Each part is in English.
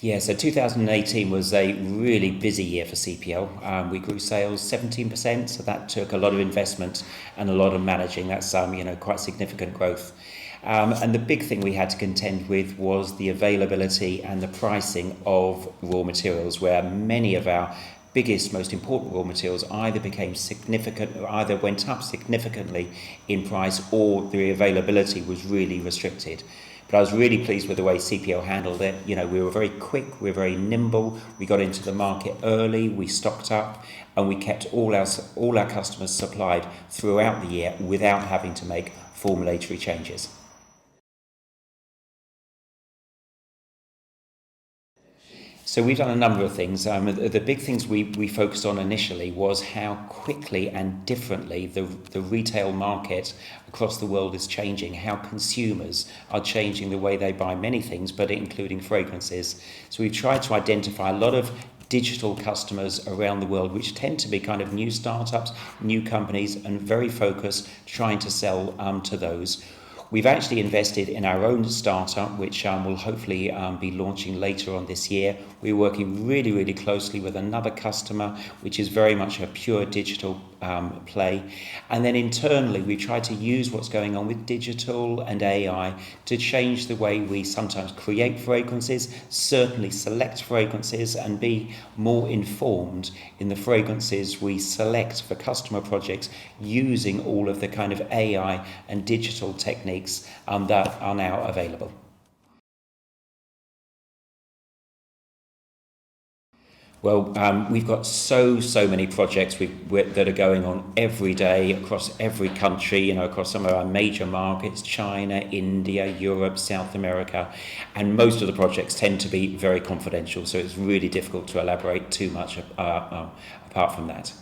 Yeah, so 2018 was a really busy year for CPL. We grew sales 17%, so that took a lot of investment and a lot of managing. That's quite significant growth. And the big thing we had to contend with was the availability and the pricing of raw materials, where many of our biggest, most important raw materials either became significant, or either went up significantly in price, or the availability was really restricted. But I was really pleased with the way CPL handled it. You know, we were very quick, we were very nimble, we got into the market early, we stocked up, and we kept all our customers supplied throughout the year without having to make formulatory changes. So we've done a number of things. The big things we focused on initially was how quickly and differently the retail market across the world is changing, how consumers are changing the way they buy many things, but including fragrances. So we've tried to identify a lot of digital customers around the world, which tend to be kind of new startups, new companies, and very focused, trying to sell to those. We've actually invested in our own startup, which will hopefully be launching later on this year. We're working really, really closely with another customer, which is very much a pure digital play. And then internally, we try to use what's going on with digital and AI to change the way we sometimes create fragrances, certainly select fragrances, and be more informed in the fragrances we select for customer projects, using all of the kind of AI and digital techniques that are now available. Well, we've got so many projects that are going on every day across every country, across some of our major markets: China, India, Europe, South America, and most of the projects tend to be very confidential, so it's really difficult to elaborate too much apart from that.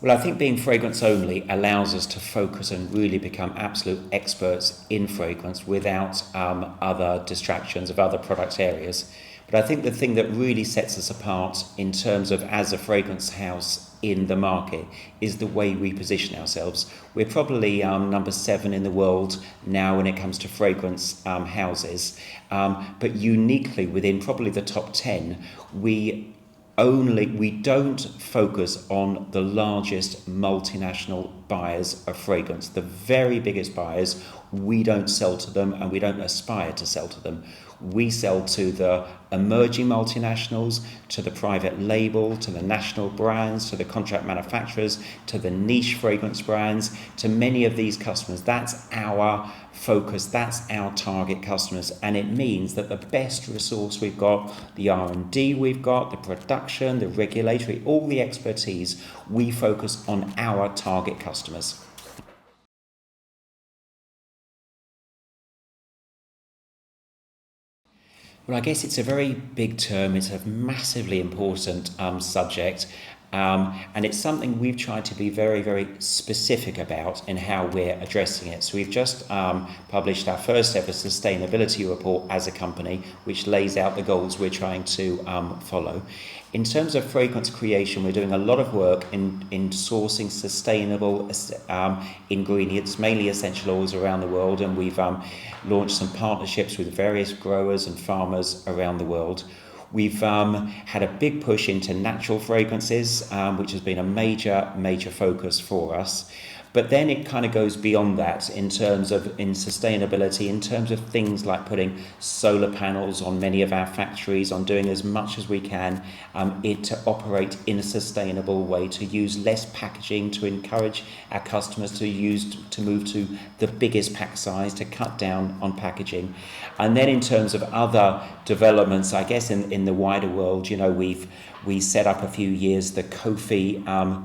Well, I think being fragrance only allows us to focus and really become absolute experts in fragrance without other distractions of other product areas. But I think the thing that really sets us apart in terms of as a fragrance house in the market is the way we position ourselves. We're probably number 7 in the world now when it comes to fragrance houses, but uniquely within probably the top 10, we don't focus on the largest multinational buyers of fragrance. The very biggest buyers, we don't sell to them, and we don't aspire to sell to them. We sell to the emerging multinationals, to the private label, to the national brands, to the contract manufacturers, to the niche fragrance brands, to many of these customers. That's our focus, that's our target customers, and it means that the best resource we've got, the R&D we've got, the production, the regulatory, all the expertise, we focus on our target customers. Well, I guess it's a very big term. It's a massively important subject, and it's something we've tried to be very, very specific about in how we're addressing it. So we've just published our first ever sustainability report as a company, which lays out the goals we're trying to follow. In terms of fragrance creation, we're doing a lot of work in sourcing sustainable ingredients, mainly essential oils around the world, and we've launched some partnerships with various growers and farmers around the world. We've had a big push into natural fragrances, which has been a major focus for us. But then it kind of goes beyond that in sustainability, in terms of things like putting solar panels on many of our factories, on doing as much as we can to operate in a sustainable way, to use less packaging, to encourage our customers to move to the biggest pack size, to cut down on packaging. And then in terms of other developments, I guess in the wider world, we set up a few years the Kofi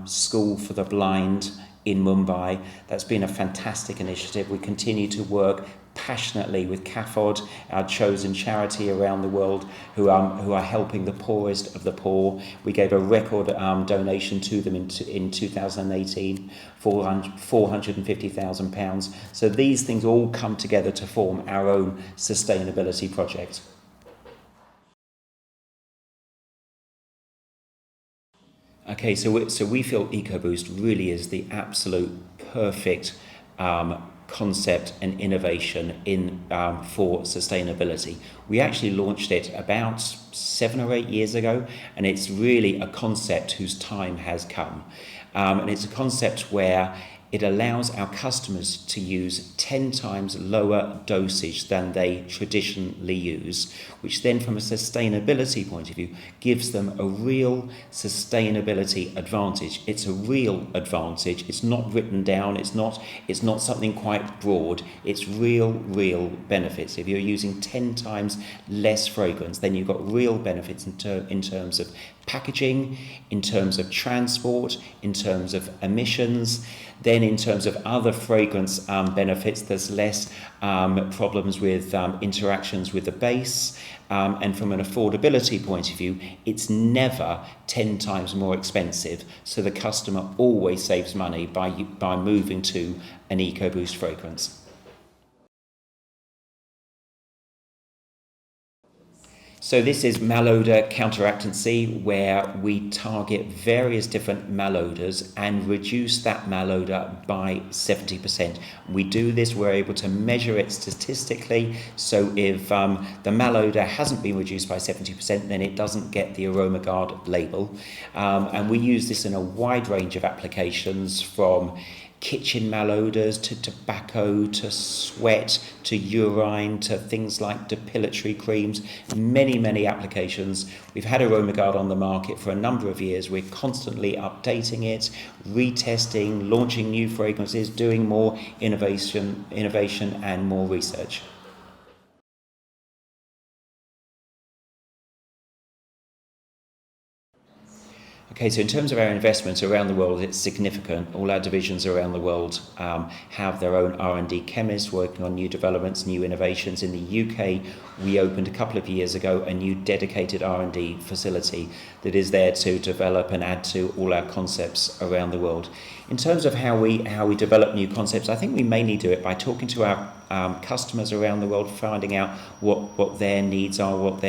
School for the Blind in Mumbai. That's been a fantastic initiative. We continue to work passionately with CAFOD, our chosen charity around the world, who are helping the poorest of the poor. We gave a record donation to them in 2018, £450,000. So these things all come together to form our own sustainability project. Okay, so we feel EcoBoost really is the absolute perfect concept and innovation in for sustainability. We actually launched it about 7 or 8 years ago, and it's really a concept whose time has come. And it's a concept where it allows our customers to use 10 times lower dosage than they traditionally use, which then from a sustainability point of view gives them a real sustainability advantage. It's a real advantage. It's not written down. It's not something quite broad. It's real benefits. If you're using 10 times less fragrance, then you've got real benefits in terms of packaging, in terms of transport, in terms of emissions. Then in terms of other fragrance benefits, there's less problems with interactions with the base. And from an affordability point of view, it's never 10 times more expensive. So the customer always saves money by moving to an EcoBoost fragrance. So this is malodor counteractancy, where we target various different malodors and reduce that malodor by 70%. We do this, we're able to measure it statistically, so if the malodor hasn't been reduced by 70%, then it doesn't get the AromaGuard label. And we use this in a wide range of applications, from kitchen malodors to tobacco to sweat to urine to things like depilatory creams, many applications. We've had AromaGuard on the market for a number of years. We're constantly updating it, retesting, launching new fragrances, doing more innovation and more research. Okay, so in terms of our investment around the world, it's significant. All our divisions around the world have their own R&D chemists working on new developments, new innovations. In the UK, we opened a couple of years ago a new dedicated R&D facility that is there to develop and add to all our concepts around the world. In terms of how we develop new concepts, I think we mainly do it by talking to our customers around the world, finding out what their needs are, what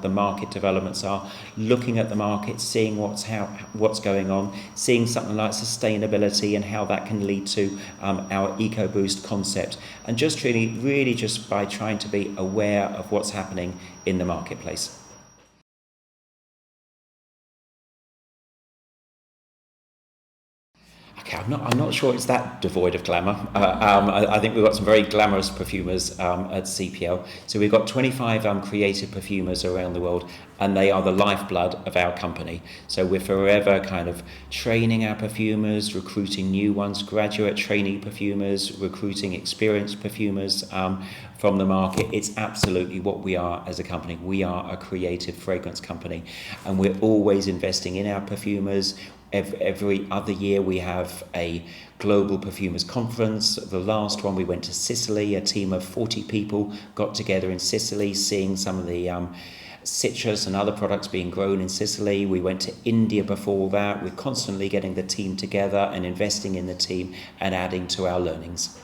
the market developments are, looking at the market, seeing what's going on, seeing something like sustainability and how that can lead to our EcoBoost concept, and just really just by trying to be aware of what's happening in the marketplace. Okay, I'm not sure it's that devoid of glamour. I think we've got some very glamorous perfumers at CPL. So we've got 25 creative perfumers around the world, and they are the lifeblood of our company. So we're forever kind of training our perfumers, recruiting new ones, graduate trainee perfumers, recruiting experienced perfumers from the market. It's absolutely what we are as a company. We are a creative fragrance company, and we're always investing in our perfumers. Every other year we have a global perfumers conference. The last one we went to Sicily. A team of 40 people got together in Sicily, seeing some of the citrus and other products being grown in Sicily. We went to India before that. We're constantly getting the team together and investing in the team and adding to our learnings.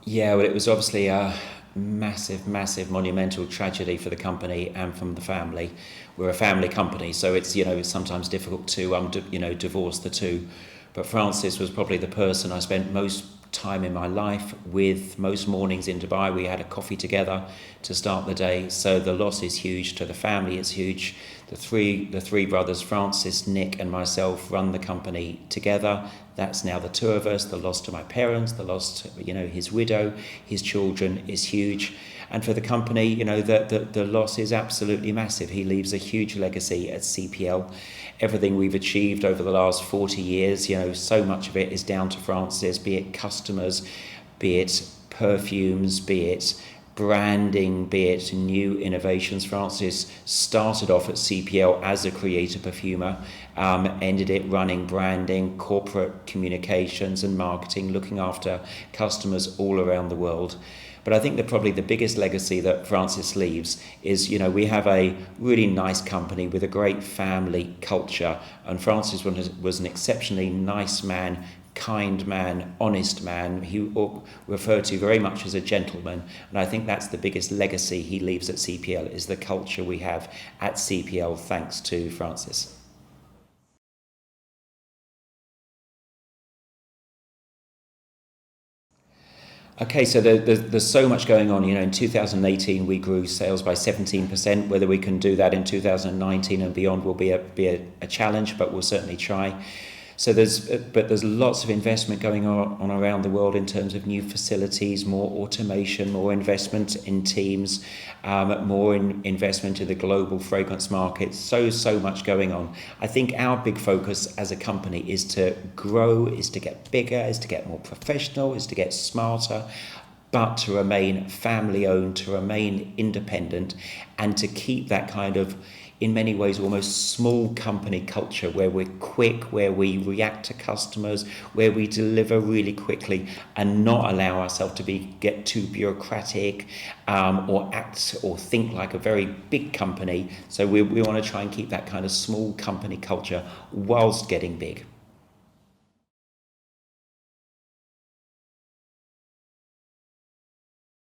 Yeah, well, it was obviously a massive monumental tragedy for the company and from the family. We're a family company, so it's sometimes difficult to divorce the two. But Francis was probably the person I spent most time in my life with. Most mornings in Dubai we had a coffee together to start the day. So the loss is huge to the family. It's huge. The three brothers, Francis, Nick and myself, run the company together. That's now the two of us. The loss to my parents, the loss to his widow, his children is huge. And for the company, the loss is absolutely massive. He leaves a huge legacy at CPL. Everything we've achieved over the last 40 years, so much of it is down to Francis, be it customers, be it perfumes, be it branding, be it new innovations. Francis started off at CPL as a creative perfumer, ended it running branding, corporate communications and marketing, looking after customers all around the world. But I think that probably the biggest legacy that Francis leaves is, we have a really nice company with a great family culture, and Francis was an exceptionally nice man, kind man, honest man. He referred to very much as a gentleman, and I think that's the biggest legacy he leaves at CPL, is the culture we have at CPL thanks to Francis. Okay, so there's so much going on. In 2018 we grew sales by 17%. Whether we can do that in 2019 and beyond will be a challenge, but we'll certainly try. So there's lots of investment going on around the world in terms of new facilities, more automation, more investment in teams, more investment in the global fragrance market. So much going on. I think our big focus as a company is to grow, is to get bigger, is to get more professional, is to get smarter, but to remain family owned, to remain independent, and to keep that kind of, in many ways, almost small company culture where we're quick, where we react to customers, where we deliver really quickly, and not allow ourselves to get too bureaucratic, or act or think like a very big company. So we want to try and keep that kind of small company culture whilst getting big.